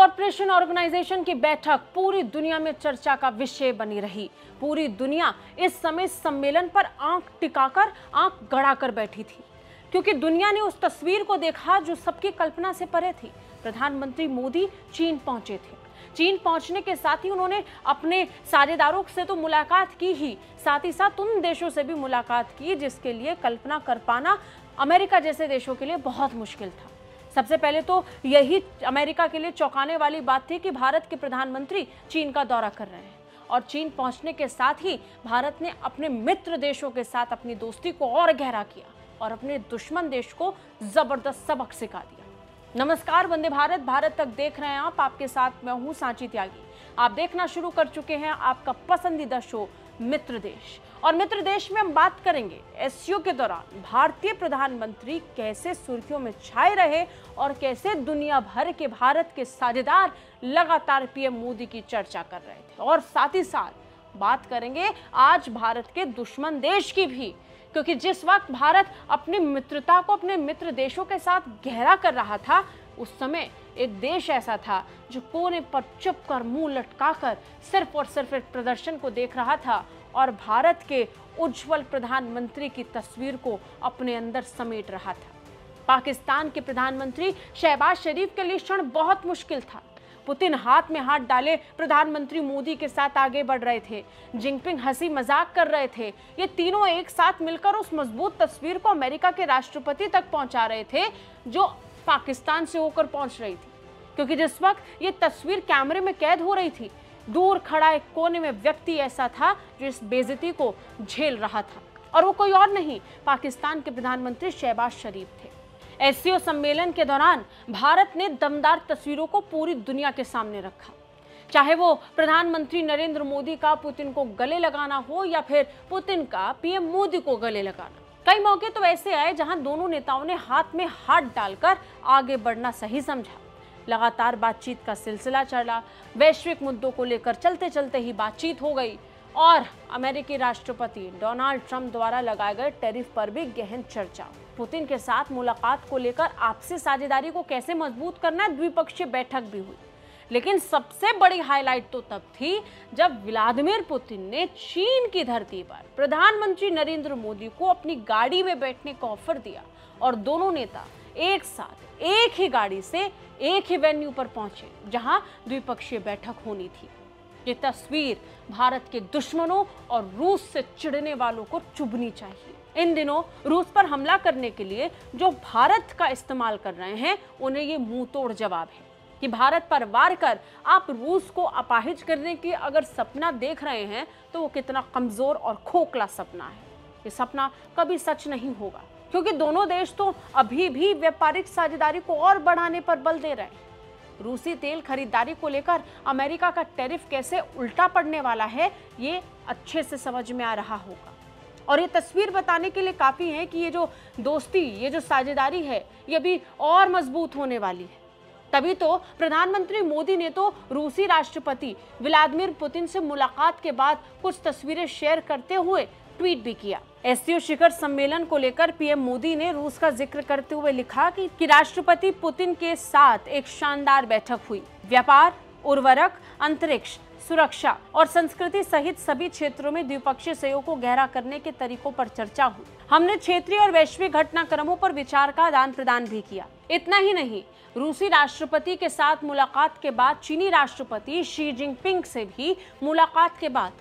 Cooperation organisation की बैठक पूरी दुनिया में चर्चा का विषय बनी रही। पूरी दुनिया इस समय सम्मेलन पर आंख टिकाकर, आंख गड़ाकर बैठी थी, क्योंकि दुनिया ने उस तस्वीर को देखा जो सबकी कल्पना से परे थी। प्रधानमंत्री मोदी चीन पहुंचे थे। चीन पहुंचने के साथ ही उन्होंने अपने साझेदारों से तो मुलाकात की ही, साथ ही साथ उन देशों से भी मुलाकात की जिसके लिए कल्पना कर पाना अमेरिका जैसे देशों के लिए बहुत मुश्किल था। सबसे पहले तो यही अमेरिका के लिए चौंकाने वाली बात थी कि भारत के प्रधानमंत्री चीन का दौरा कर रहे हैं, और चीन पहुंचने के साथ ही भारत ने अपने मित्र देशों के साथ अपनी दोस्ती को और गहरा किया और अपने दुश्मन देश को जबरदस्त सबक सिखा दिया। नमस्कार, वंदे भारत, भारत तक देख रहे हैं आप। आपके साथ मैं हूं सांची त्यागी। आप देखना शुरू कर चुके हैं आपका पसंदीदा शो मित्र देश, और मित्र देश में हम बात करेंगे एससीओ के दौरान भारतीय प्रधानमंत्री कैसे सुर्खियों में छाए रहे और कैसे दुनिया भर के भारत के साझेदार लगातार पीएम मोदी की चर्चा कर रहे थे। और साथ ही साथ बात करेंगे आज भारत के दुश्मन देश की भी, क्योंकि जिस वक्त भारत अपनी मित्रता को अपने मित्र देशों के साथ गहरा कर रहा था, उस समय एक देश ऐसा था जो कोने पर चुप कर मुंह लटकाकर सिर्फ और सिर्फ एक प्रदर्शन को देख रहा था और भारत के उज्जवल प्रधानमंत्री की तस्वीर को अपने अंदर समेट रहा था। पाकिस्तान के प्रधानमंत्री शहबाज शरीफ के लिए क्षण बहुत मुश्किल था। पुतिन हाथ में हाथ डाले प्रधानमंत्री मोदी के साथ आगे बढ़ रहे थे। जिनपिंग हंसी मजाक कर रहे थे। ये तीनों एक साथ मिलकर उस मजबूत तस्वीर को अमेरिका के राष्ट्रपति तक पहुंचा रहे थे जो पाकिस्तान से होकर पहुंच रही थी, क्योंकि जिस वक्त ये तस्वीर कैमरे में कैद हो रही थी, दूर खड़ा एक कोने में व्यक्ति ऐसा था जो इस बेइज्जती को झेल रहा था, और वो कोई और नहीं, पाकिस्तान के प्रधानमंत्री शहबाज शरीफ थे। एससीओ सम्मेलन के दौरान भारत ने दमदार तस्वीरों को पूरी दुनिया के सामने रखा, चाहे वो प्रधानमंत्री नरेंद्र मोदी का पुतिन को गले लगाना हो या फिर पुतिन का पीएम मोदी को गले लगाना। कई मौके तो ऐसे आए जहां दोनों नेताओं ने हाथ में हाथ डालकर आगे बढ़ना सही समझा। लगातार बातचीत का सिलसिला चला। वैश्विक मुद्दों को लेकर चलते चलते ही बातचीत हो गई और अमेरिकी राष्ट्रपति डोनाल्ड ट्रंप द्वारा लगाए गए टैरिफ पर भी गहन चर्चा। पुतिन के साथ मुलाकात को लेकर आपसी साझेदारी को कैसे मजबूत करना है, द्विपक्षीय बैठक भी हुई। लेकिन सबसे बड़ी हाईलाइट तो तब थी जब व्लादिमीर पुतिन ने चीन की धरती पर प्रधानमंत्री नरेंद्र मोदी को अपनी गाड़ी में बैठने का ऑफर दिया और दोनों नेता एक साथ एक ही गाड़ी से एक ही वेन्यू पर पहुंचे जहां द्विपक्षीय बैठक होनी थी। ये तस्वीर भारत के दुश्मनों और रूस से चिढ़ने वालों को चुभनी चाहिए। इन दिनों रूस पर हमला करने के लिए जो भारत का इस्तेमाल कर रहे हैं, उन्हें ये मुंह तोड़ जवाब है कि भारत पर वार कर आप रूस को अपाहिज करने की अगर सपना देख रहे हैं तो वो कितना कमजोर और खोखला सपना है। ये सपना कभी सच नहीं होगा, क्योंकि दोनों देश तो अभी भी व्यापारिक साझेदारी को और बढ़ाने पर बल दे रहे हैं। रूसी तेल खरीदारी को लेकर अमेरिका का टैरिफ कैसे उल्टा पड़ने वाला है, ये अच्छे से समझ में आ रहा होगा। और ये तस्वीर बताने के लिए काफी है कि ये जो दोस्ती, ये जो साझेदारी है, ये भी और मजबूत होने वाली है। तभी तो प्रधानमंत्री मोदी ने तो रूसी राष्ट्रपति व्लादिमीर पुतिन से मुलाकात के बाद कुछ तस्वीरें शेयर करते हुए ट्वीट भी किया। एससीओ शिखर सम्मेलन को लेकर पीएम मोदी ने रूस का जिक्र करते हुए लिखा कि राष्ट्रपति पुतिन के साथ एक शानदार बैठक हुई। व्यापार, उर्वरक, अंतरिक्ष, सुरक्षा और संस्कृति सहित सभी क्षेत्रों में द्विपक्षीय सहयोग को गहरा करने के तरीकों पर चर्चा हुई। हमने क्षेत्रीय और वैश्विक घटनाक्रमों पर विचार का आदान प्रदान भी किया। इतना ही नहीं, रूसी राष्ट्रपति के साथ मुलाकात के बाद चीनी राष्ट्रपति शी जिनपिंग से भी मुलाकात के बाद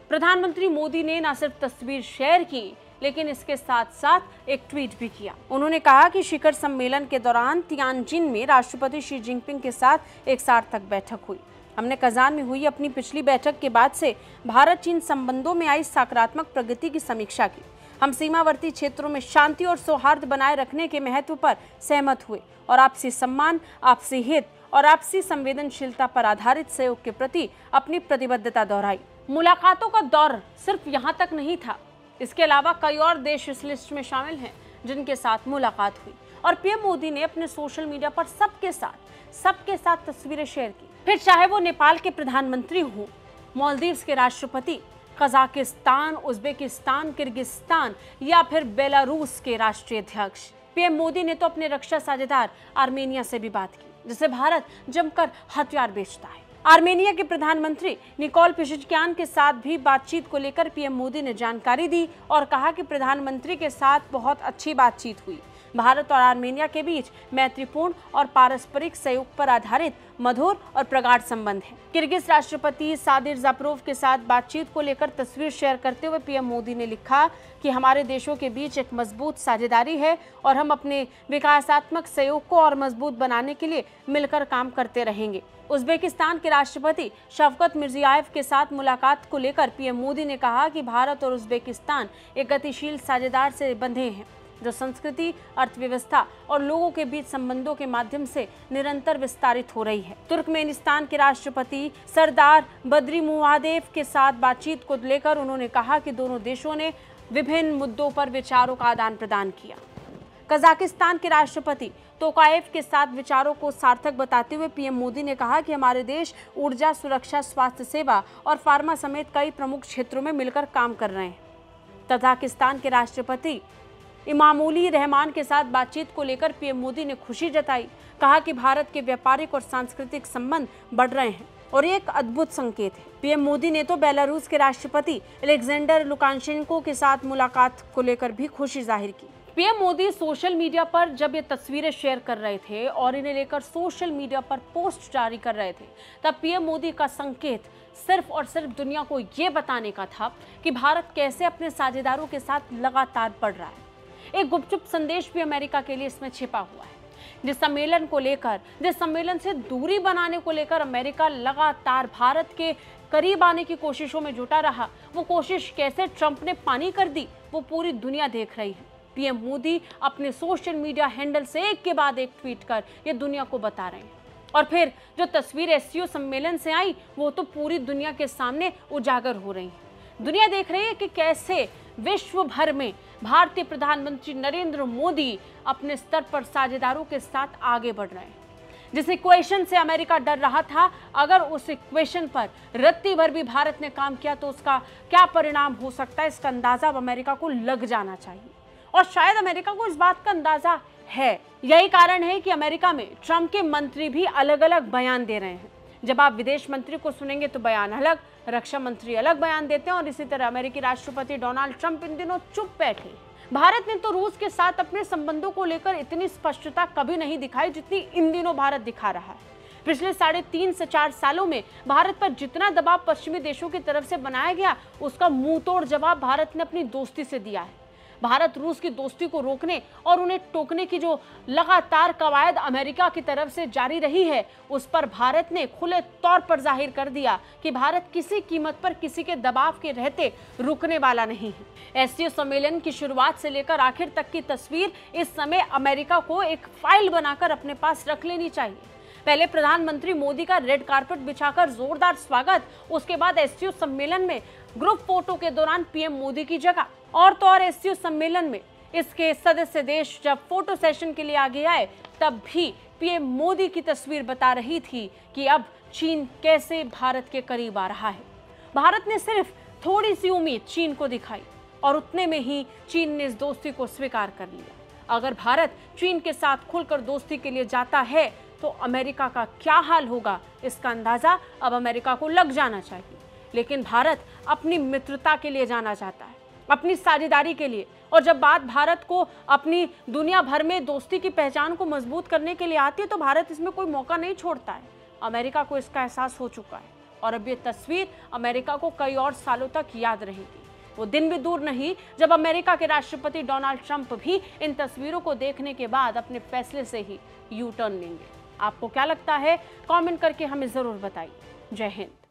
प्रधानमंत्री मोदी ने न सिर्फ तस्वीर शेयर की, लेकिन इसके साथ साथ एक ट्वीट भी किया। उन्होंने कहा कि शिखर सम्मेलन के दौरान तियानजिन में राष्ट्रपति शी जिनपिंग के साथ एक सार्थक बैठक हुई। हमने कजान में हुई अपनी पिछली बैठक के बाद से भारत चीन संबंधों में आई सकारात्मक प्रगति की समीक्षा की। हम सीमावर्ती क्षेत्रों में शांति और सौहार्द बनाए रखने के महत्व पर सहमत हुए और आपसी सम्मान, आपसी हित और आपसी संवेदनशीलता पर आधारित सहयोग के प्रति अपनी प्रतिबद्धता दोहराई। मुलाकातों का दौर सिर्फ यहाँ तक नहीं था, इसके अलावा कई और देश इस लिस्ट में शामिल हैं जिनके साथ मुलाकात हुई, और पीएम मोदी ने अपने सोशल मीडिया पर सबके साथ तस्वीरें शेयर की। फिर चाहे वो नेपाल के प्रधानमंत्री हों, मालदीव्स के राष्ट्रपति, कजाकिस्तान, उज्बेकिस्तान, किर्गिस्तान या फिर बेलारूस के राष्ट्रीय अध्यक्ष। पीएम मोदी ने तो अपने रक्षा साझेदार आर्मेनिया से भी बात की। जिसे भारत जमकर हथियार बेचता है। आर्मेनिया के प्रधानमंत्री निकोल पेशिशकियान के साथ भी बातचीत को लेकर पीएम मोदी ने जानकारी दी और कहा कि प्रधानमंत्री के साथ बहुत अच्छी बातचीत हुई। भारत और आर्मेनिया के बीच मैत्रीपूर्ण और पारस्परिक सहयोग पर आधारित मधुर और प्रगाढ़ संबंध है। किर्गिज राष्ट्रपति सादिर जापरोव के साथ बातचीत को लेकर तस्वीर शेयर करते हुए पीएम मोदी ने लिखा कि हमारे देशों के बीच एक मजबूत साझेदारी है और हम अपने विकासात्मक सहयोग को और मजबूत बनाने के लिए मिलकर काम करते रहेंगे। उज्बेकिस्तान के राष्ट्रपति शवकत मिर्जियाएव के साथ मुलाकात को लेकर पीएम मोदी ने कहा कि भारत और उज्बेकिस्तान एक गतिशील साझेदार से बंधे हैं जो संस्कृति, अर्थव्यवस्था और लोगों के बीच संबंधों के माध्यम से निरंतर विस्तारित हो रही है। तुर्कमेनिस्तान के राष्ट्रपति सरदार बद्रीमुहादेव के साथ बातचीत को लेकर उन्होंने कहा कि दोनों देशों ने विभिन्न मुद्दों पर विचारों का आदान प्रदान किया। कजाकिस्तान के राष्ट्रपति तोकाएव के साथ विचारों को सार्थक बताते हुए पीएम मोदी ने कहा कि हमारे देश ऊर्जा, सुरक्षा, स्वास्थ्य सेवा और फार्मा समेत कई प्रमुख क्षेत्रों में मिलकर काम कर रहे हैं। तजाकिस्तान के राष्ट्रपति इमामुली रहमान के साथ बातचीत को लेकर पीएम मोदी ने खुशी जताई, कहा कि भारत के व्यापारिक और सांस्कृतिक संबंध बढ़ रहे हैं और ये एक अद्भुत संकेत है। पीएम मोदी ने तो बेलारूस के राष्ट्रपति अलेक्जेंडर लुकाशेंको के साथ मुलाकात को लेकर भी खुशी जाहिर की। पीएम मोदी सोशल मीडिया पर जब ये तस्वीरें शेयर कर रहे थे और इन्हें लेकर सोशल मीडिया पर पोस्ट जारी कर रहे थे, तब पीएम मोदी का संकेत सिर्फ और सिर्फ दुनिया को ये बताने का था कि भारत कैसे अपने साझेदारों के साथ लगातार बढ़ रहा है। एक गुपचुप संदेश भी अमेरिका के लिए इसमें छिपा हुआ है। जिस सम्मेलन से दूरी बनाने को लेकर अमेरिका लगातार भारत के करीब आने की कोशिशों में जुटा रहा, वो कोशिश कैसे ट्रंप ने पानी कर दी, वो पूरी दुनिया देख रही है। पीएम मोदी अपने सोशल मीडिया हैंडल से एक के बाद एक ट्वीट कर ये दुनिया को बता रहे हैं। और फिर जो तस्वीर एससीओ सम्मेलन से आई, वो तो पूरी दुनिया के सामने उजागर हो रही है। दुनिया देख रही है कि कैसे विश्व भर में भारतीय प्रधानमंत्री नरेंद्र मोदी अपने स्तर पर साझेदारों के साथ आगे बढ़ रहे हैं। जिस इक्वेशन से अमेरिका डर रहा था, अगर उस इक्वेशन पर रत्ती भर भी भारत ने काम किया तो उसका क्या परिणाम हो सकता है, इसका अंदाजा अब अमेरिका को लग जाना चाहिए। और शायद अमेरिका को इस बात का अंदाजा है। यही कारण है कि अमेरिका में ट्रंप के मंत्री भी अलग अलग बयान दे रहे हैं। जब आप विदेश मंत्री को सुनेंगे तो बयान अलग, रक्षा मंत्री अलग बयान देते हैं और इसी तरह अमेरिकी राष्ट्रपति डोनाल्ड ट्रंप इन दिनों चुप बैठे। भारत ने तो रूस के साथ अपने संबंधों को लेकर इतनी स्पष्टता कभी नहीं दिखाई जितनी इन दिनों भारत दिखा रहा है। पिछले 3.5 से 4 सालों में भारत पर जितना दबाव पश्चिमी देशों की तरफ से बनाया गया, उसका मुंहतोड़ जवाब भारत ने अपनी दोस्ती से दिया है। भारत रूस की दोस्ती को रोकने और उन्हें टोकने की जो लगातार कवायद अमेरिका की तरफ से जारी रही है, उस पर भारत ने खुले तौर पर जाहिर कर दिया कि भारत किसी कीमत पर किसी के दबाव के रहते रुकने वाला नहीं है। एससीओ सम्मेलन की शुरुआत से लेकर आखिर तक की तस्वीर इस समय अमेरिका को एक फाइल बनाकर अपने पास रख लेनी चाहिए। पहले प्रधानमंत्री मोदी का रेड कार्पेट बिछाकर जोरदार स्वागत, उसके बाद एससीओ सम्मेलन में ग्रुप फोटो के दौरान पीएम मोदी की जगह। और तो और एससीओ सम्मेलन में इसके सदस्य देश जब फोटो सेशन के लिए आगे आए, तब भी पीएम मोदी की तस्वीर बता रही थी कि अब चीन कैसे भारत के करीब आ रहा है। भारत ने सिर्फ थोड़ी सी उम्मीद चीन को दिखाई और उतने में ही चीन ने इस दोस्ती को स्वीकार कर लिया। अगर भारत चीन के साथ खुलकर दोस्ती के लिए जाता है तो अमेरिका का क्या हाल होगा, इसका अंदाजा अब अमेरिका को लग जाना चाहिए। लेकिन भारत अपनी मित्रता के लिए जाना चाहता है, अपनी साझेदारी के लिए। और जब बात भारत को अपनी दुनिया भर में दोस्ती की पहचान को मजबूत करने के लिए आती है तो भारत इसमें कोई मौका नहीं छोड़ता है। अमेरिका को इसका एहसास हो चुका है और अब ये तस्वीर अमेरिका को कई और सालों तक याद रहेगी। वो दिन भी दूर नहीं जब अमेरिका के राष्ट्रपति डोनाल्ड ट्रंप भी इन तस्वीरों को देखने के बाद अपने फैसले से ही यू टर्न लेंगे। आपको क्या लगता है, कमेंट करके हमें जरूर बताइए। जय हिंद।